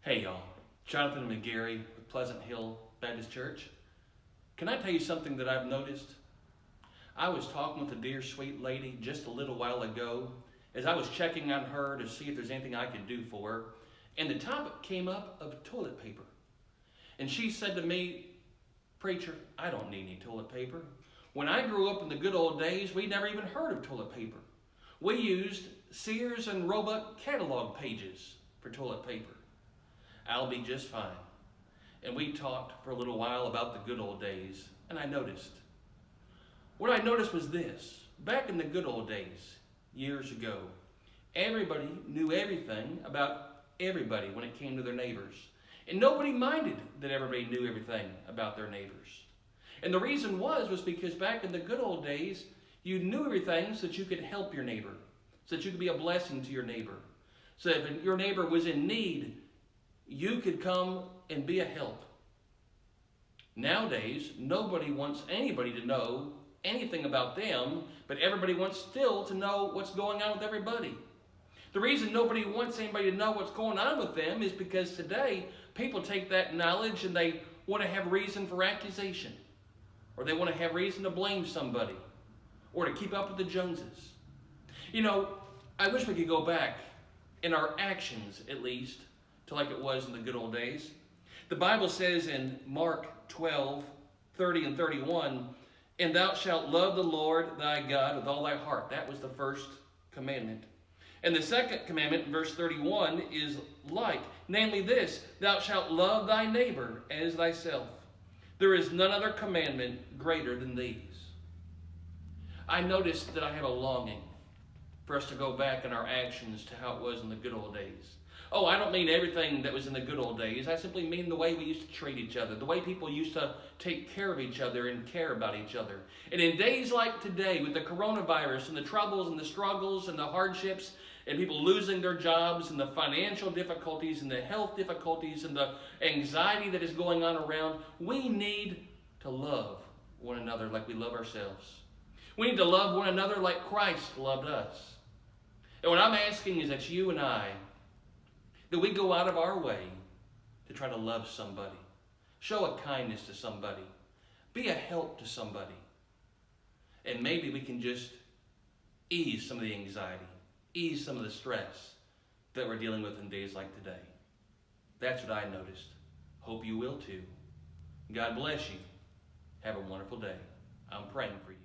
Hey y'all, Jonathan McGarry with Pleasant Hill Baptist Church. Can I tell you something that I've noticed? I was talking with a dear sweet lady just a little while ago as I was checking on her to see if there's anything I could do for her, and the topic came up of toilet paper. And she said to me, "Preacher, I don't need any toilet paper. When I grew up in the good old days, we never even heard of toilet paper. We used Sears and Roebuck catalog pages for toilet paper. I'll be just fine." And we talked for a little while about the good old days, and I noticed. What I noticed was this. Back in the good old days, years ago, everybody knew everything about everybody when it came to their neighbors. And nobody minded that everybody knew everything about their neighbors. And the reason was because back in the good old days, you knew everything so that you could help your neighbor, so that you could be a blessing to your neighbor. So if your neighbor was in need, you could come and be a help. Nowadays, nobody wants anybody to know anything about them, but everybody wants still to know what's going on with everybody. The reason nobody wants anybody to know what's going on with them is because today people take that knowledge and they want to have reason for accusation, or they want to have reason to blame somebody, or to keep up with the Joneses. You know, I wish we could go back in our actions, at least, to like it was in the good old days. The Bible says in Mark 12:30 and 31, "And thou shalt love the Lord thy God with all thy heart." That was the first commandment. And the second commandment, verse 31, is like, namely this: "Thou shalt love thy neighbor as thyself. There is none other commandment greater than these." I noticed that I have a longing for us to go back in our actions to how it was in the good old days. Oh, I don't mean everything that was in the good old days. I simply mean the way we used to treat each other, the way people used to take care of each other and care about each other. And in days like today, with the coronavirus and the troubles and the struggles and the hardships and people losing their jobs and the financial difficulties and the health difficulties and the anxiety that is going on around, we need to love one another like we love ourselves. We need to love one another like Christ loved us. And what I'm asking is that you and I, that we go out of our way to try to love somebody, show a kindness to somebody, be a help to somebody. And maybe we can just ease some of the anxiety, ease some of the stress that we're dealing with in days like today. That's what I noticed. Hope you will too. God bless you. Have a wonderful day. I'm praying for you.